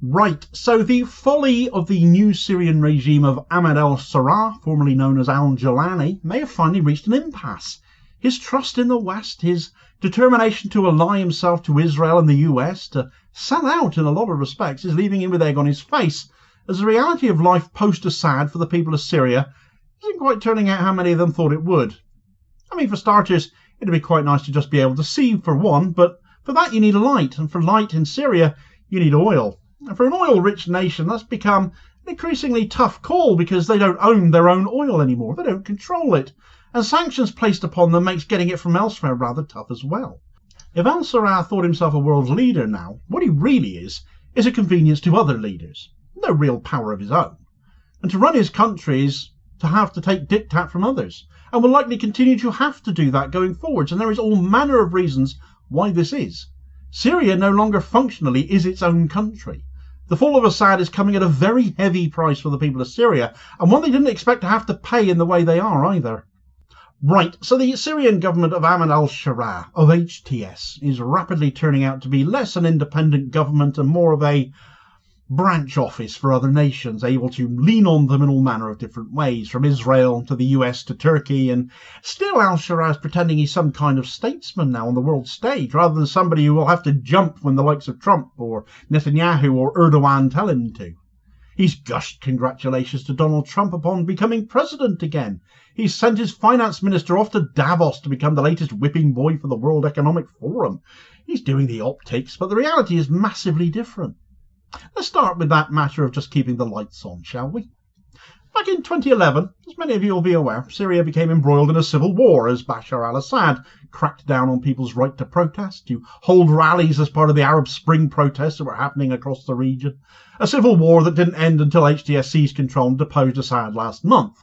Right, so the folly of the new Syrian regime of Ahmed Al Saraa, formerly known as Jolani, may have finally reached an impasse. His trust in the West, his determination to ally himself to Israel and the US, to sell out in a lot of respects, is leaving him with egg on his face, as the reality of life post-Assad for the people of Syria isn't quite turning out how many of them thought it would. I mean, for starters, it'd be quite nice to just be able to see, for one, but for that you need a light, and for light in Syria, you need oil. And for an oil-rich nation, that's become an increasingly tough call because they don't own their own oil anymore. They don't control it. And sanctions placed upon them makes getting it from elsewhere rather tough as well. If Al Saraa thought himself a world leader now, what he really is a convenience to other leaders. No real power of his own. And to run his country is to have to take diktat from others, and will likely continue to have to do that going forwards, and there is all manner of reasons why this is. Syria no longer functionally is its own country. The fall of Assad is coming at a very heavy price for the people of Syria, and one they didn't expect to have to pay in the way they are either. Right, so the Syrian government of Ahmed Al Saraa, of HTS, is rapidly turning out to be less an independent government and more of a branch office for other nations, able to lean on them in all manner of different ways, from Israel to the US to Turkey, and still Al Saraa is pretending he's some kind of statesman now on the world stage, rather than somebody who will have to jump when the likes of Trump or Netanyahu or Erdogan tell him to. He's gushed congratulations to Donald Trump upon becoming president again. He's sent his finance minister off to Davos to become the latest whipping boy for the World Economic Forum. He's doing the optics, but the reality is massively different. Let's start with that matter of just keeping the lights on, shall we? Back in 2011, as many of you will be aware, Syria became embroiled in a civil war as Bashar al-Assad cracked down on people's right to protest, to hold rallies as part of the Arab Spring protests that were happening across the region. A civil war that didn't end until HTS seized control and deposed Assad last month.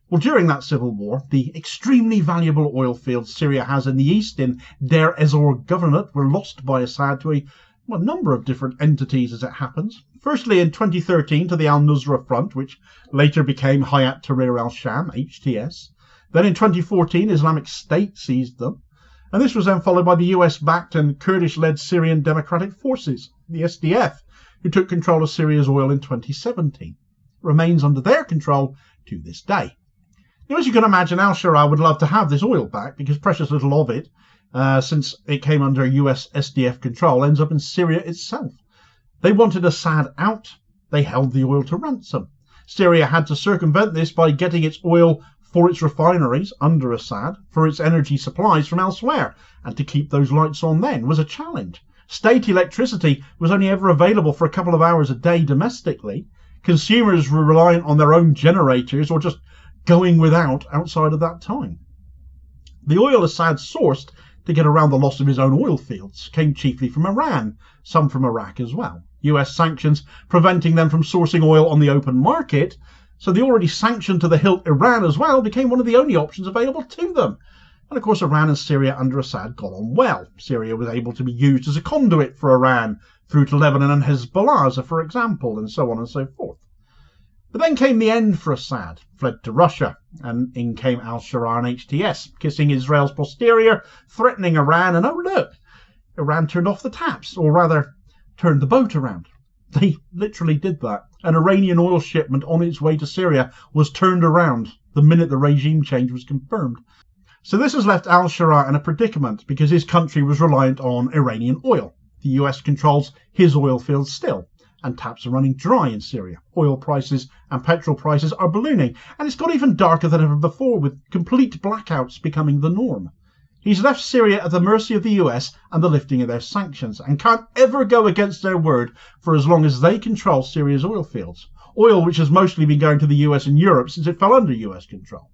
Well, during that civil war, the extremely valuable oil fields Syria has in the east in Deir ez-Zor Governorate were lost by Assad to a number of different entities as it happens. Firstly in 2013 to the Al-Nusra Front, which later became Hayat Tahrir al-Sham, HTS. Then in 2014 Islamic State seized them. And this was then followed by the US-backed and Kurdish-led Syrian Democratic Forces, the SDF, who took control of Syria's oil in 2017. It remains under their control to this day. Now, as you can imagine, Al Saraa would love to have this oil back because precious little of it, since it came under US SDF control, ends up in Syria itself. They wanted Assad out. They held the oil to ransom. Syria had to circumvent this by getting its oil for its refineries under Assad, for its energy supplies from elsewhere, and to keep those lights on then was a challenge. State electricity was only ever available for a couple of hours a day domestically. Consumers were reliant on their own generators or just going without outside of that time. The oil Assad sourced to get around the loss of his own oil fields came chiefly from Iran, some from Iraq as well. US sanctions preventing them from sourcing oil on the open market, so the already sanctioned to the hilt Iran as well became one of the only options available to them. And of course Iran and Syria under Assad got on well. Syria was able to be used as a conduit for Iran through to Lebanon and Hezbollah, for example, and so on and so forth. But then came the end for Assad, fled to Russia, and in came Al Saraa and HTS, kissing Israel's posterior, threatening Iran, and oh look, Iran turned off the taps, or rather, turned the boat around. They literally did that. An Iranian oil shipment on its way to Syria was turned around the minute the regime change was confirmed. So this has left Al Saraa in a predicament because his country was reliant on Iranian oil. The US controls his oil fields still, and taps are running dry in Syria. Oil prices and petrol prices are ballooning, and it's got even darker than ever before, with complete blackouts becoming the norm. He's left Syria at the mercy of the US and the lifting of their sanctions, and can't ever go against their word for as long as they control Syria's oil fields. Oil which has mostly been going to the US and Europe since it fell under US control.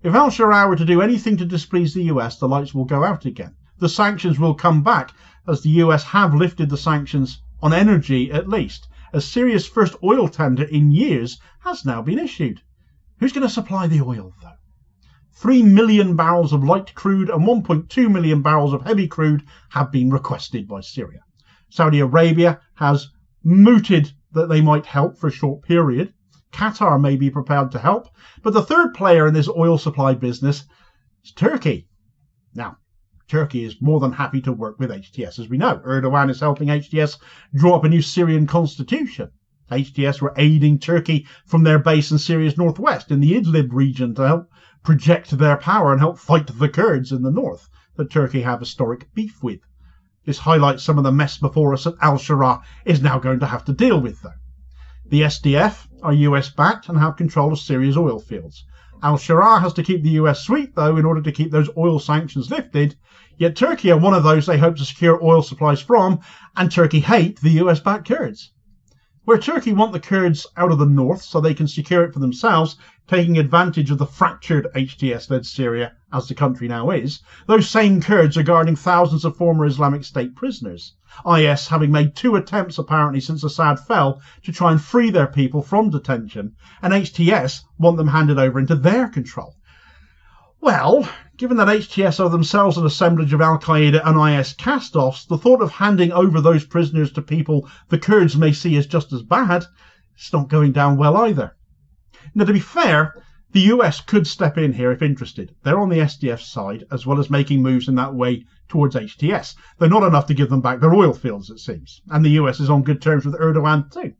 If Al Saraa were to do anything to displease the US, the lights will go out again. The sanctions will come back, as the US have lifted the sanctions on energy at least, as Syria's first oil tender in years has now been issued. Who's going to supply the oil, though? 3 million barrels of light crude and 1.2 million barrels of heavy crude have been requested by Syria. Saudi Arabia has mooted that they might help for a short period. Qatar may be prepared to help, but the third player in this oil supply business is Turkey. Now, Turkey is more than happy to work with HTS. As we know, Erdogan is helping HTS draw up a new Syrian constitution. HTS were aiding Turkey from their base in Syria's northwest in the Idlib region to help project their power and help fight the Kurds in the north that Turkey have historic beef with. This highlights some of the mess before us that al Saraa is now going to have to deal with, though. The SDF are US-backed and have control of Syria's oil fields. al Saraa has to keep the US sweet, though, in order to keep those oil sanctions lifted, yet Turkey are one of those they hope to secure oil supplies from, and Turkey hate the US-backed Kurds. Where Turkey want the Kurds out of the north so they can secure it for themselves, taking advantage of the fractured HTS-led Syria, as the country now is, those same Kurds are guarding thousands of former Islamic State prisoners, IS having made 2 attempts apparently since Assad fell to try and free their people from detention, and HTS want them handed over into their control. Well, given that HTS are themselves an assemblage of Al-Qaeda and IS cast-offs, the thought of handing over those prisoners to people the Kurds may see as just as bad, it's not going down well either. Now, to be fair, the US could step in here if interested. They're on the SDF side, as well as making moves in that way towards HTS. They're not enough to give them back their oil fields, it seems. And the US is on good terms with Erdogan too.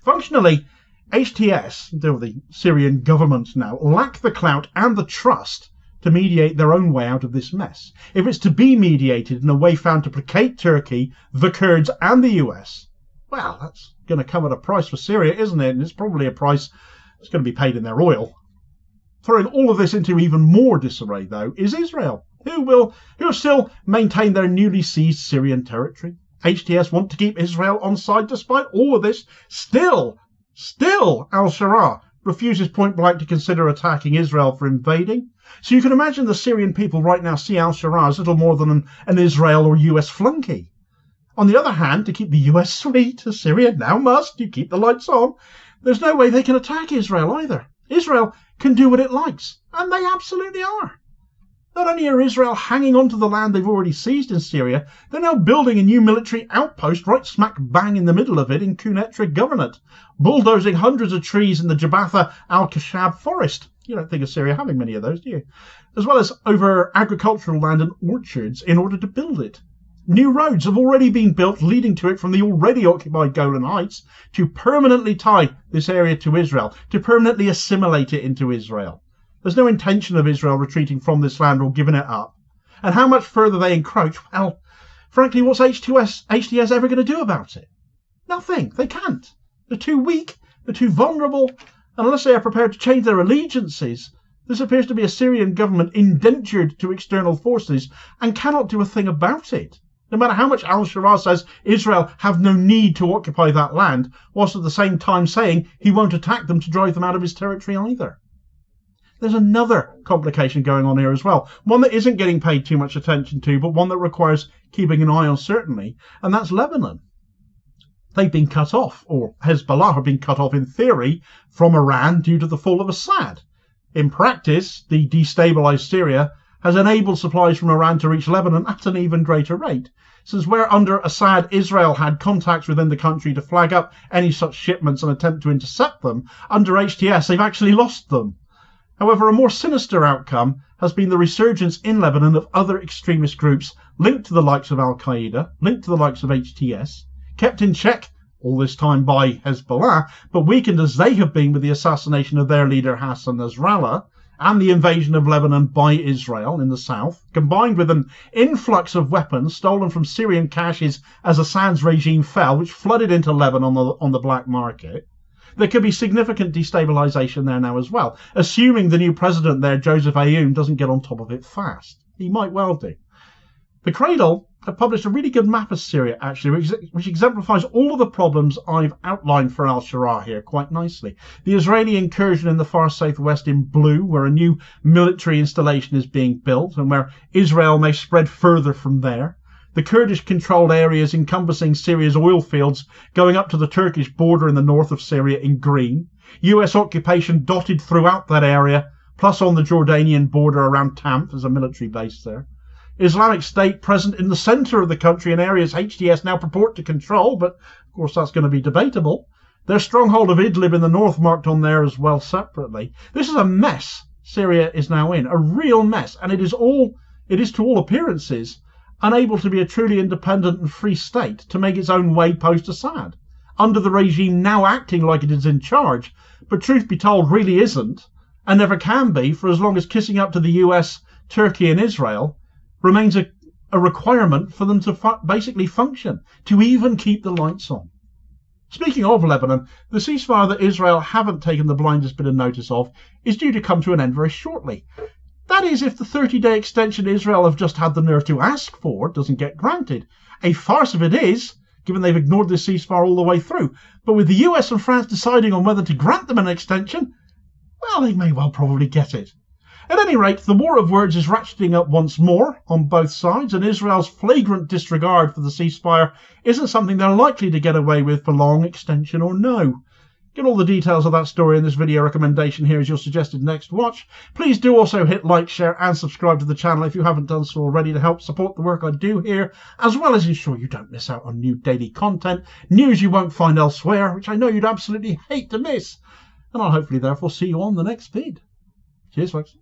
Functionally, HTS, the Syrian government now, lack the clout and the trust to mediate their own way out of this mess. If it's to be mediated in a way found to placate Turkey, the Kurds and the US, well, that's going to come at a price for Syria, isn't it? And it's probably a price that's going to be paid in their oil. Throwing all of this into even more disarray, though, is Israel, who will still maintain their newly seized Syrian territory. HTS want to keep Israel on side despite all of this. Still, al Saraa refuses point blank to consider attacking Israel for invading. So you can imagine the Syrian people right now see al Saraa as little more than an Israel or US flunky. On the other hand, to keep the US sweet, as Syria now must, you keep the lights on, there's no way they can attack Israel either. Israel can do what it likes, and they absolutely are. Not only are Israel hanging on to the land they've already seized in Syria, they're now building a new military outpost right smack bang in the middle of it in Quneitra Governorate, bulldozing hundreds of trees in the Jabatha al-Khashab forest. You don't think of Syria having many of those, do you? As well as over agricultural land and orchards in order to build it. New roads have already been built leading to it from the already occupied Golan Heights to permanently tie this area to Israel, to permanently assimilate it into Israel. There's no intention of Israel retreating from this land or giving it up. And how much further they encroach, well, frankly, what's HTS ever going to do about it? Nothing. They can't. They're too weak. They're too vulnerable. And unless they are prepared to change their allegiances, this appears to be a Syrian government indentured to external forces and cannot do a thing about it. No matter how much al Saraa says Israel have no need to occupy that land, whilst at the same time saying he won't attack them to drive them out of his territory either. There's another complication going on here as well, one that isn't getting paid too much attention to, but one that requires keeping an eye on certainly, and that's Lebanon. They've been cut off, or Hezbollah have been cut off in theory, from Iran due to the fall of Assad. In practice, the destabilised Syria has enabled supplies from Iran to reach Lebanon at an even greater rate, since where under Assad Israel had contacts within the country to flag up any such shipments and attempt to intercept them, under HTS they've actually lost them. However, a more sinister outcome has been the resurgence in Lebanon of other extremist groups linked to the likes of Al-Qaeda, linked to the likes of HTS, kept in check all this time by Hezbollah, but weakened as they have been with the assassination of their leader Hassan Nasrallah, and the invasion of Lebanon by Israel in the south, combined with an influx of weapons stolen from Syrian caches as Assad's regime fell, which flooded into Lebanon on the black market. There could be significant destabilisation there now as well, assuming the new president there, Joseph Aoun, doesn't get on top of it fast. He might well do. The Cradle have published a really good map of Syria, actually, which exemplifies all of the problems I've outlined for al Saraa here quite nicely. The Israeli incursion in the far southwest in blue, where a new military installation is being built and where Israel may spread further from there. The Kurdish-controlled areas encompassing Syria's oil fields going up to the Turkish border in the north of Syria in green. US occupation dotted throughout that area, plus on the Jordanian border around Tamf as a military base there. Islamic State present in the centre of the country in areas HTS now purport to control, but of course that's going to be debatable. Their stronghold of Idlib in the north marked on there as well separately. This is a mess Syria is now in, a real mess, and it is all it is to all appearances unable to be a truly independent and free state to make its own way post-Assad, under the regime now acting like it is in charge, but truth be told really isn't, and never can be for as long as kissing up to the US, Turkey and Israel remains a requirement for them to basically function, to even keep the lights on. Speaking of Lebanon, the ceasefire that Israel haven't taken the blindest bit of notice of is due to come to an end very shortly. That is, if the 30-day extension Israel have just had the nerve to ask for doesn't get granted. A farce if it is, given they've ignored this ceasefire all the way through. But with the US and France deciding on whether to grant them an extension, well, they may well probably get it. At any rate, the war of words is ratcheting up once more on both sides, and Israel's flagrant disregard for the ceasefire isn't something they're likely to get away with for long, extension or no. Get all the details of that story in this video recommendation here as your suggested next watch. Please do also hit like, share and subscribe to the channel if you haven't done so already to help support the work I do here, as well as ensure you don't miss out on new daily content, news you won't find elsewhere, which I know you'd absolutely hate to miss. And I'll hopefully therefore see you on the next feed. Cheers folks.